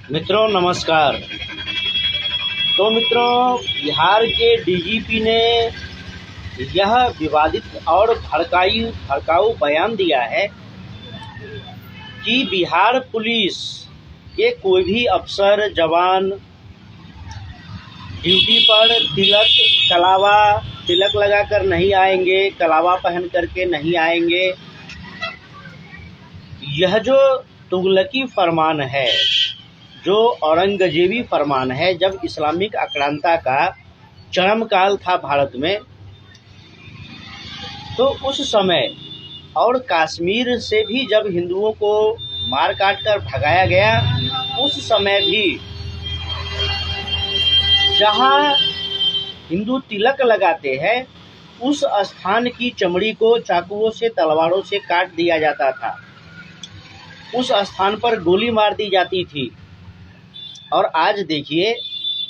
मित्रों नमस्कार। तो मित्रों, बिहार के डीजीपी ने यह विवादित और भड़काऊ बयान दिया है कि बिहार पुलिस के कोई भी अफसर जवान ड्यूटी पर तिलक लगाकर नहीं आएंगे, कलावा पहन करके नहीं आएंगे। यह जो तुगलकी फरमान है, जो औरंगजेबी फरमान है, जब इस्लामिक आक्रांता का चरम काल था भारत में, तो उस समय और कश्मीर से भी जब हिंदुओं को मार काट कर भगाया गया, उस समय भी जहाँ हिंदू तिलक लगाते हैं उस स्थान की चमड़ी को चाकुओं से, तलवारों से काट दिया जाता था। उस स्थान पर गोली मार दी जाती थी। और आज देखिए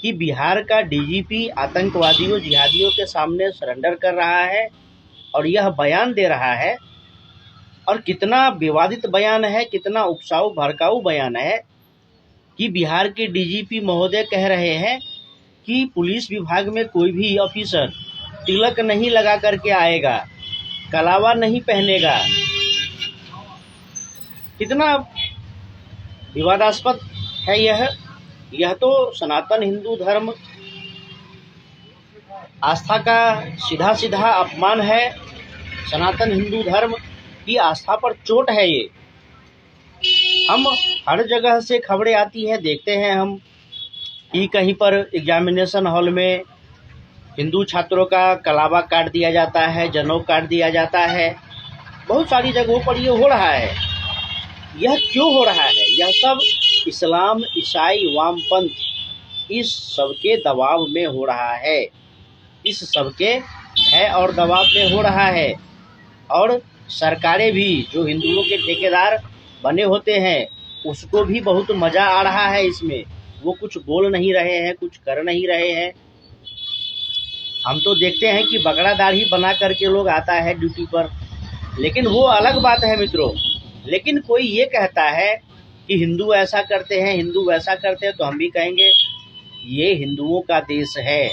कि बिहार का डीजीपी आतंकवादियों, जिहादियों के सामने सरेंडर कर रहा है और यह बयान दे रहा है। और कितना विवादित बयान है, कितना उकसाऊ भड़काऊ बयान है कि बिहार के डीजीपी महोदय कह रहे हैं कि पुलिस विभाग में कोई भी ऑफिसर तिलक नहीं लगा करके आएगा, कलावा नहीं पहनेगा। कितना विवादास्पद है यह तो सनातन हिंदू धर्म आस्था का सीधा सीधा अपमान है। सनातन हिंदू धर्म की आस्था पर चोट है ये। हम हर जगह से खबरें आती है, देखते हैं हम कि कहीं पर एग्जामिनेशन हॉल में हिंदू छात्रों का कलावा काट दिया जाता है, जनेऊ काट दिया जाता है। बहुत सारी जगहों पर ये हो रहा है। यह क्यों हो रहा है? यह सब इस्लाम, ईसाई, वामपंथ इस सबके दबाव में हो रहा है, इस सबके भय और दबाव में हो रहा है। और सरकारें भी जो हिंदुओं के ठेकेदार बने होते हैं, उसको भी बहुत मज़ा आ रहा है इसमें। वो कुछ बोल नहीं रहे हैं, कुछ कर नहीं रहे हैं। हम तो देखते हैं कि बगड़ा दाढ़ी बना करके लोग आता है ड्यूटी पर, लेकिन वो अलग बात है मित्रों। लेकिन कोई ये कहता है कि हिंदू ऐसा करते हैं, हिंदू वैसा करते हैं, तो हम भी कहेंगे ये हिंदुओं का देश है।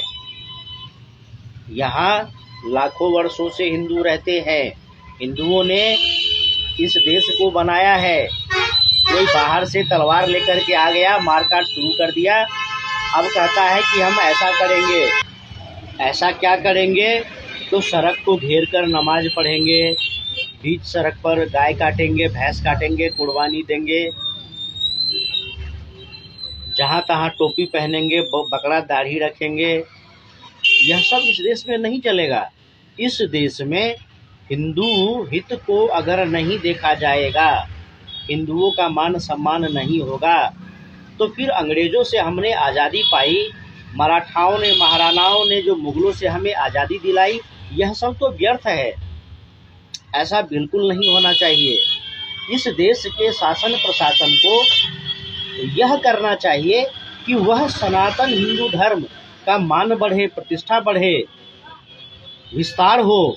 यहाँ लाखों वर्षों से हिंदू रहते हैं। हिंदुओं ने इस देश को बनाया है। कोई बाहर से तलवार लेकर के आ गया, मारकाट शुरू कर दिया, अब कहता है कि हम ऐसा करेंगे। ऐसा क्या करेंगे? तो सड़क को घेर कर नमाज पढ़ेंगे, बीच सड़क पर गाय काटेंगे, भैंस काटेंगे, कुर्बानी देंगे, जहाँ तहाँ टोपी पहनेंगे, बकरा दाढ़ी रखेंगे। यह सब इस देश में नहीं चलेगा। इस देश में हिंदू हित को अगर नहीं देखा जाएगा, हिंदुओं का मान सम्मान नहीं होगा, तो फिर अंग्रेज़ों से हमने आज़ादी पाई, मराठाओं ने, महाराणाओं ने जो मुग़लों से हमें आज़ादी दिलाई, यह सब तो व्यर्थ है। ऐसा बिल्कुल नहीं होना चाहिए। इस देश के शासन प्रशासन को यह करना चाहिए कि वह सनातन हिंदू धर्म का मान बढ़े, प्रतिष्ठा बढ़े, विस्तार हो,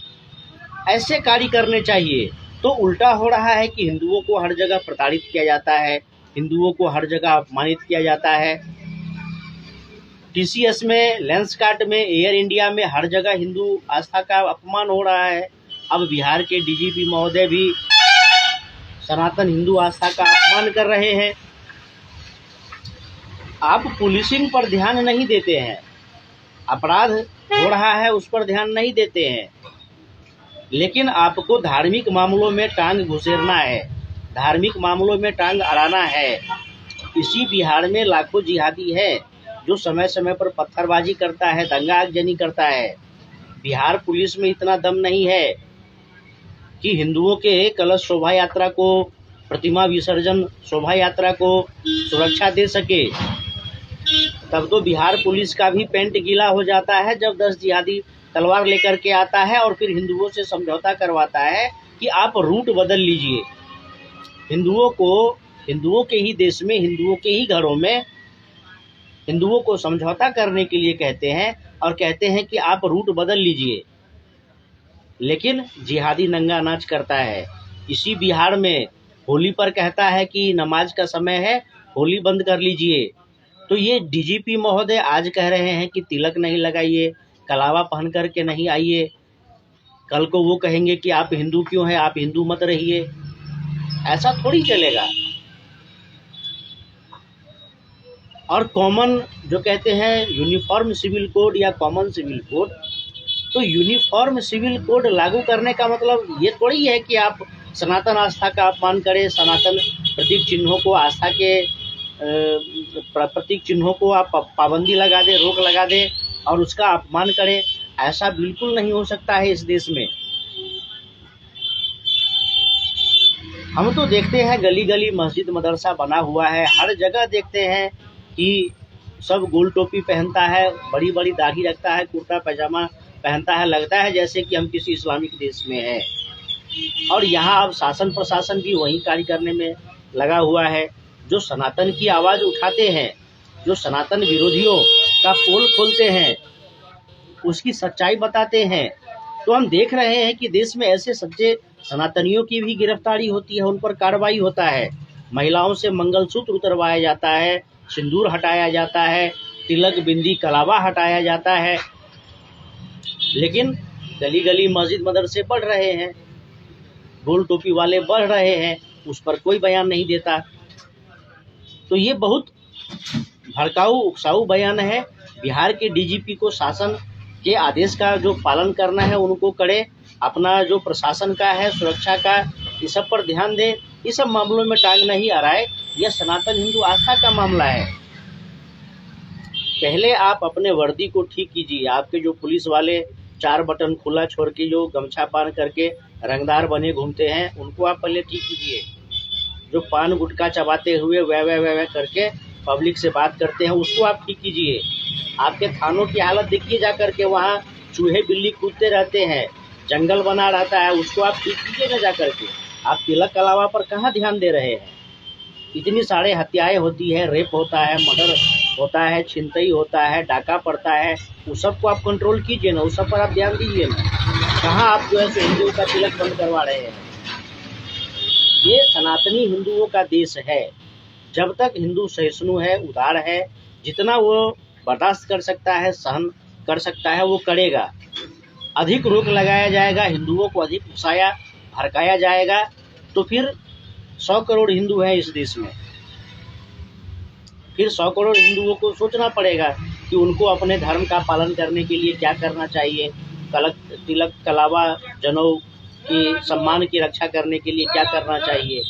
ऐसे कार्य करने चाहिए। तो उल्टा हो रहा है कि हिंदुओं को हर जगह प्रताड़ित किया जाता है, हिंदुओं को हर जगह अपमानित किया जाता है। टीसीएस में, लेंसकार्ट में, एयर इंडिया में हर जगह हिंदू आस्था का अपमान हो रहा है। अब बिहार के डीजीपी महोदय भी सनातन हिंदू आस्था का अपमान कर रहे हैं। आप पुलिसिंग पर ध्यान नहीं देते हैं, अपराध हो रहा है उस पर ध्यान नहीं देते हैं, लेकिन आपको धार्मिक मामलों में टांग घुसेरना है, धार्मिक मामलों में टांग अड़ाना है। इसी बिहार में लाखों जिहादी है जो समय समय पर पत्थरबाजी करता है, दंगा आगजनी करता है। बिहार पुलिस में इतना दम नहीं है कि हिंदुओं के कलश शोभा यात्रा को, प्रतिमा विसर्जन शोभा यात्रा को सुरक्षा दे सके। तब तो बिहार पुलिस का भी पेंट गीला हो जाता है जब 10 जिहादी तलवार लेकर के आता है और फिर हिंदुओं से समझौता करवाता है कि आप रूट बदल लीजिए। हिंदुओं के ही देश में, हिंदुओं के ही घरों में हिंदुओं को समझौता करने के लिए कहते हैं और कहते हैं कि आप रूट बदल लीजिए, लेकिन जिहादी नंगा नाच करता है। इसी बिहार में होली पर कहता है कि नमाज का समय है, होली बंद कर लीजिए। तो ये डीजीपी महोदय आज कह रहे हैं कि तिलक नहीं लगाइए, कलावा पहन करके नहीं आइए, कल को वो कहेंगे कि आप हिंदू क्यों हैं, आप हिंदू मत रहिए। ऐसा थोड़ी चलेगा। और कॉमन जो कहते हैं यूनिफॉर्म सिविल कोड या कॉमन सिविल कोड, तो यूनिफॉर्म सिविल कोड लागू करने का मतलब ये थोड़ी है कि आप सनातन आस्था का अपमान करें, सनातन प्रतीक चिन्हों को, आस्था के प्रतीक चिन्हों को आप पाबंदी लगा दें, रोक लगा दें और उसका अपमान करें। ऐसा बिल्कुल नहीं हो सकता है इस देश में। हम तो देखते हैं गली गली मस्जिद मदरसा बना हुआ है, हर जगह देखते हैं कि सब गोल टोपी पहनता है, बड़ी बड़ी दाढ़ी रखता है, कुर्ता पैजामा पहनता है, लगता है जैसे कि हम किसी इस्लामिक देश में हैं। और यहाँ अब शासन प्रशासन भी वही कार्य करने में लगा हुआ है। जो सनातन की आवाज़ उठाते हैं, जो सनातन विरोधियों का पोल खोलते हैं, उसकी सच्चाई बताते हैं, तो हम देख रहे हैं कि देश में ऐसे सच्चे सनातनियों की भी गिरफ्तारी होती है, उन पर कार्रवाई होता है। महिलाओं से मंगलसूत्र उतरवाया जाता है, सिंदूर हटाया जाता है, तिलक बिंदी कलावा हटाया जाता है। लेकिन गली गली मस्जिद मदरसे बढ़ रहे हैं, गोल टोपी वाले बढ़ रहे हैं, उस पर कोई बयान नहीं देता। तो ये बहुत भड़काऊ उकसाऊ बयान है। बिहार के डीजीपी को शासन के आदेश का जो पालन करना है उनको करे, अपना जो प्रशासन का है, सुरक्षा का, इस सब पर ध्यान दे। इस सब मामलों में टांग नहीं अड़ाए। यह सनातन हिंदू आस्था का मामला है। पहले आप अपने वर्दी को ठीक कीजिए। आपके जो पुलिस वाले 4 बटन खुला छोड़ के जो गमछा पान करके रंगदार बने घूमते हैं, उनको आप पहले ठीक कीजिए। जो पान गुटखा चबाते हुए वह करके पब्लिक से बात करते हैं, उसको आप ठीक कीजिए। आपके थानों की हालत देखिए जा करके, वहाँ चूहे बिल्ली कूदते रहते हैं, जंगल बना रहता है, उसको आप ठीक कीजिए ना जा करके। आप तिलक कलावा पर कहाँ ध्यान दे रहे हैं? इतनी सारे हत्याएं होती है, रेप होता है, मर्डर होता है, छिनतई होता है, डाका पड़ता है, उस सब को आप कंट्रोल कीजिए ना, उस सब पर आप ध्यान दीजिए ना। कहाँ आप जो है सो हिंदुओं का तिलक बंद करवा रहे हैं? ये सनातनी हिंदुओं का देश है। जब तक हिंदू सहिष्णु है, उदार है, जितना वो बर्दाश्त कर सकता है, सहन कर सकता है, वो करेगा। अधिक रोक लगाया जाएगा, हिंदुओं को अधिक उकसाया भड़काया जाएगा, तो फिर 100 करोड़ हिंदू हैं इस देश में। फिर 100 करोड़ हिंदुओं को सोचना पड़ेगा कि उनको अपने धर्म का पालन करने के लिए क्या करना चाहिए, तिलक कलावा जनेऊ की सम्मान की रक्षा करने के लिए क्या करना चाहिए।